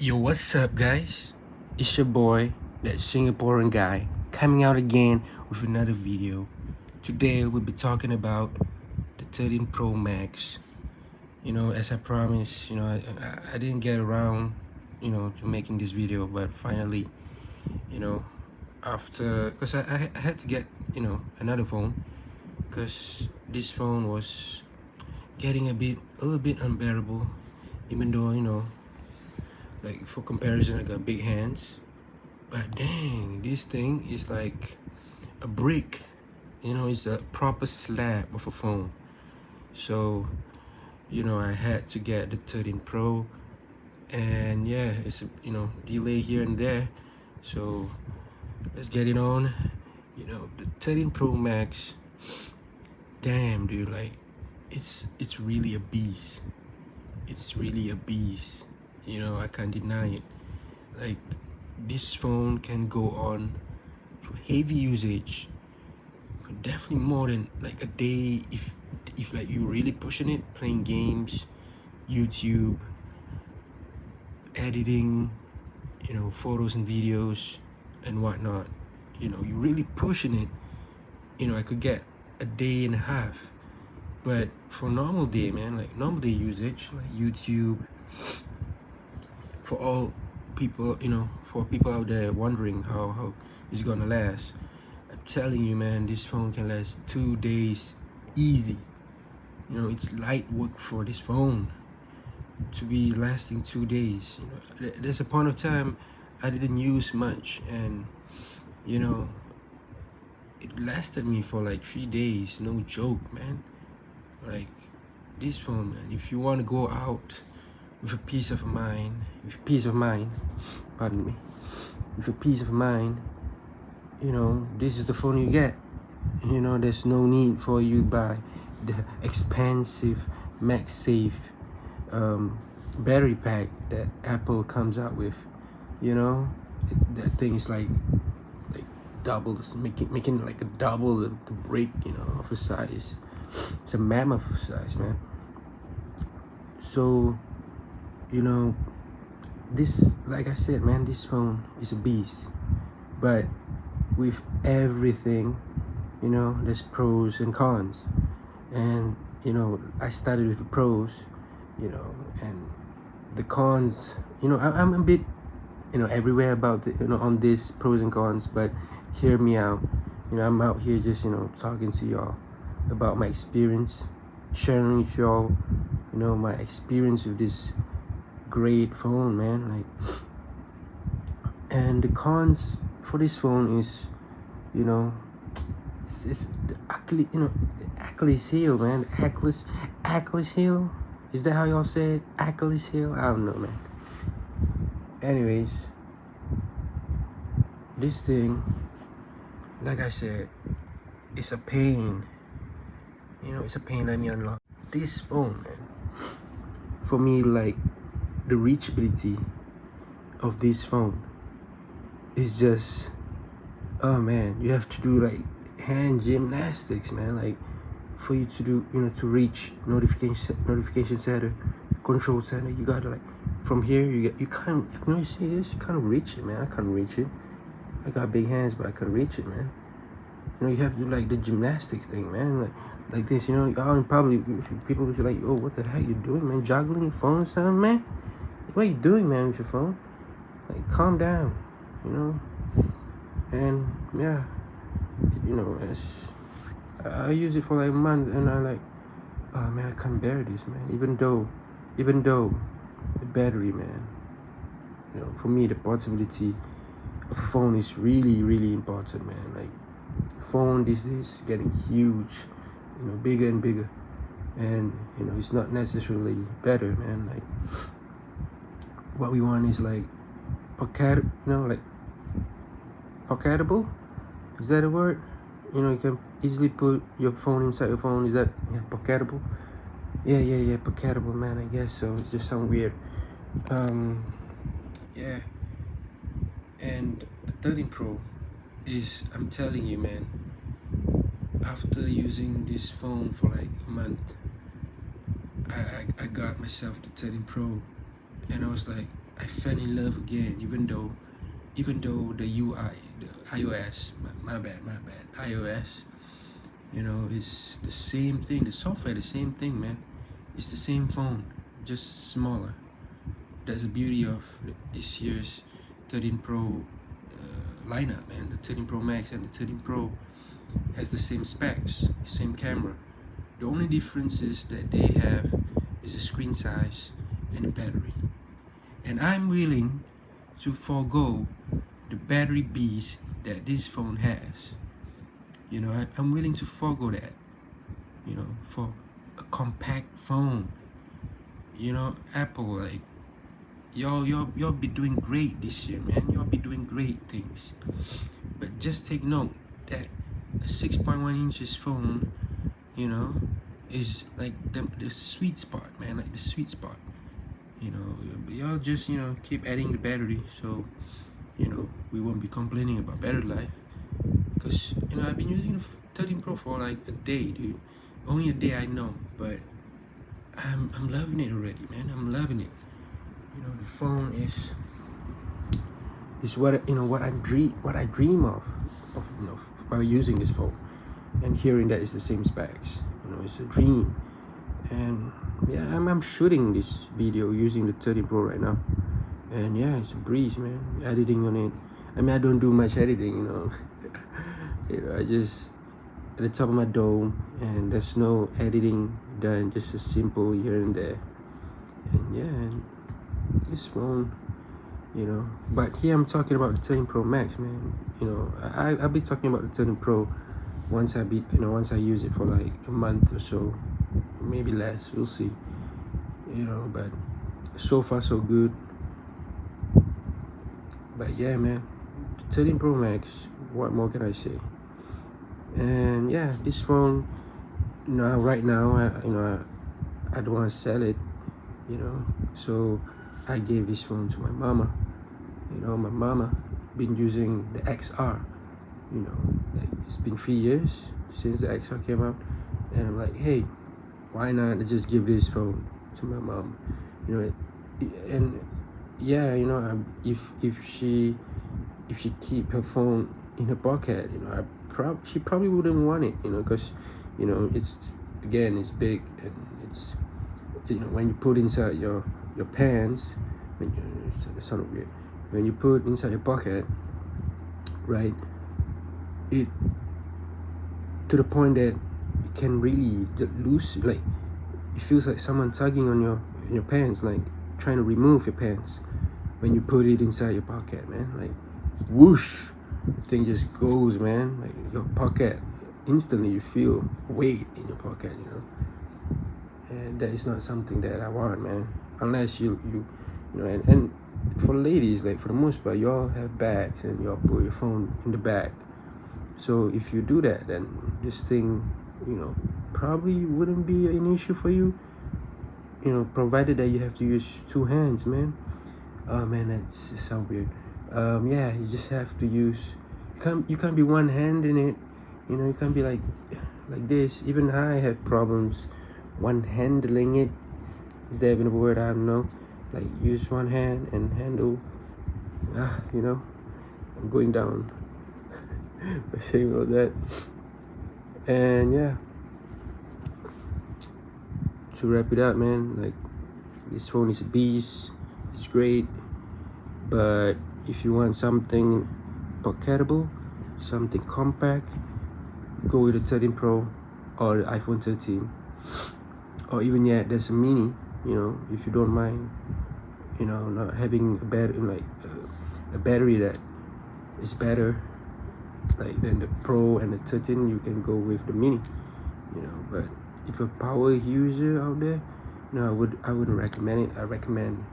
Yo, what's up, guys? It's your boy, that Singaporean guy, coming out again with another video. Today, we'll be talking about the 13 Pro Max. As I promised, I didn't get around, to making this video, but finally, you know, because I had to get, another phone, because this phone was getting a little bit unbearable, even though, like for comparison, I got big hands. But dang, this thing is like a brick. It's a proper slab of a phone. So, I had to get the 13 Pro, and yeah, it's a delay here and there. So let's get it on. The 13 Pro Max. Damn, dude, like it's really a beast. It's really a beast. I can't deny it. Like, this phone can go on for heavy usage for definitely more than like a day, if like you really pushing it, playing games, YouTube, editing, photos and videos and whatnot. You really pushing it, I could get a day and a half. But for normal day, man, like normal day usage, like YouTube, for all people, for people out there wondering how it's gonna last, I'm telling you, man, this phone can last 2 days easy. It's light work for this phone to be lasting 2 days. There's a point of time I didn't use much, and it lasted me for like 3 days. No joke, man. Like, this phone, man, if you want to go out with a peace of mind, pardon me, with a peace of mind, this is the phone you get. There's no need for you to buy the expensive MagSafe battery pack that Apple comes out with. That thing is like double, making like a double the brick, of a size. It's a mammoth size, man. So, this, like I said, man, this phone is a beast. But with everything, there's pros and cons. And I started with the pros, and the cons, I'm a bit everywhere about the, on this pros and cons. But hear me out. I'm out here just talking to y'all about my experience, sharing with y'all my experience with this great phone, man. Like, and the cons for this phone is, it's the Achilles heel, man. Achilles heel. Is that how y'all say it? Achilles heel? I don't know, man. Anyways, this thing, like I said, it's a pain. It's a pain. Let me unlock this phone, man. For me, like, the reachability of this phone is just, oh man, you have to do like hand gymnastics, man. Like, for you to do, to reach notification center, control center, you gotta, like, from here you can't, you see this, you can't reach it, man. I can't reach it. I got big hands, but I can't reach it, man. You have to do like the gymnastics thing, man. Like this, out in public, people will be like, oh, what the heck you doing, man? Juggling your phone or something, man? What are you doing, man, with your phone? Like, calm down, And yeah, as I use it for like a month, and I like, oh man, I can't bear this, man. Even though the battery, man, for me, the portability of a phone is really, really important, man. Like, phone these days is getting huge, bigger and bigger, and it's not necessarily better, man. Like, what we want is like pocket, like pocketable. Is that a word? You can easily put your phone inside your phone. Is that, yeah, pocketable? Yeah, pocketable, man. I guess so. It just sounds weird. Yeah. And the 13 Pro is, I'm telling you, man, after using this phone for like a month, I got myself the 13 Pro, and I was like, I fell in love again, even though the UI, the iOS, my bad, iOS, it's the same thing. The software, the same thing, man. It's the same phone, just smaller. That's the beauty of this year's 13 Pro lineup, man. The 13 Pro Max and the 13 Pro has the same specs, same camera. The only difference is that they have is the screen size and the battery. And I'm willing to forego the battery beast that this phone has. I'm willing to forego that, for a compact phone. Apple, like, y'all be doing great this year, man. Y'all be doing great things. But just take note that a 6.1 inches phone, is like the sweet spot, man. Like the sweet spot. But y'all just keep adding the battery, so we won't be complaining about battery life. Because I've been using the 13 Pro for like a day, dude. Only a day, I know, but I'm loving it already, man. I'm loving it. The phone is what what I dream of while using this phone, and hearing that it's the same specs. It's a dream. And yeah, I'm shooting this video using the 13 Pro right now, and yeah, it's a breeze, man. Editing on it, I mean, I don't do much editing, I just at the top of my dome, and there's no editing done, just a simple here and there. And yeah, and this phone, but here I'm talking about the 13 Pro Max, man. I'll be talking about the 13 Pro once I use it for like a month or so, maybe less, we'll see. But so far so good. But yeah, man, 13 Pro Max, what more can I say? And yeah, this phone, right now, I don't want to sell it, so I gave this phone to my mama. My mama been using the XR, like it's been 3 years since the XR came out, and I'm like, hey, why not just give this phone to my mom? And yeah, if she keep her phone in her pocket, she probably wouldn't want it, because it's, again, it's big, and it's, when you put inside your pants, it sounded weird, when you put inside your pocket, right, it to the point that it can really lose, like, it feels like someone tugging on your pants, like trying to remove your pants when you put it inside your pocket, man. Like, whoosh, the thing just goes, man. Like, your pocket, instantly you feel weight in your pocket, and that is not something that I want, man. Unless you and for ladies, like, for the most part, y'all have bags and y'all put your phone in the bag. So if you do that, then this thing, probably wouldn't be an issue for you, provided that you have to use two hands, man. Oh man, that just sounds weird. Yeah, you just have to use, you can't be one hand in it, you can't be like this. Even I have problems one handling it. Is there even a word? I don't know. Like, use one hand and handle. I'm going down by saying all that. And yeah, to wrap it up, man, like, this phone is a beast. It's great, but if you want something pocketable, something compact, go with the 13 Pro or the iPhone 13, or even, yeah, there's a mini. If you don't mind, not having a battery, like a battery that is better, like, than the Pro and the 13, you can go with the mini. But if you're a power user out there, I wouldn't recommend it. I recommend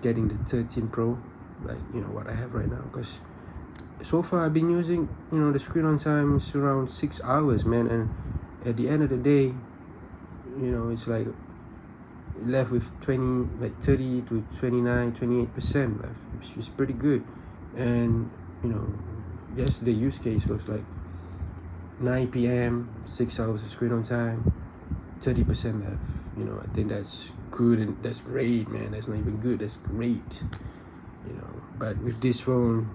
getting the 13 Pro, like what I have right now, because so far I've been using the screen on time is around 6 hours, man, and at the end of the day, it's like left with 30 to 28% left, which is pretty good. And yesterday use case was like 9 p.m, 6 hours of screen on time, 30% left. You know, I think that's good and that's great, man. That's not even good, that's great. You know, but with this phone,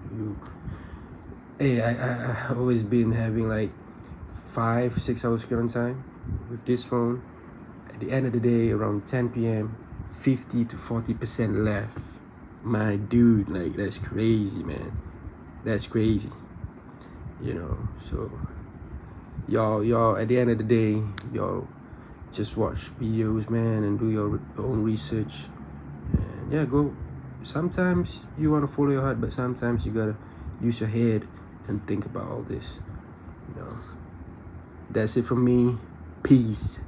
I always been having like 5-6 hours screen time with this phone. At the end of the day, around 10 p.m., 50 to 40% left. My dude, like, that's crazy, man. That's crazy. You know, so y'all at the end of the day, y'all just watch videos, man, and do your own research. And yeah, go. Sometimes you want to follow your heart, but sometimes you gotta use your head and think about all this. You know, that's it from me. Peace.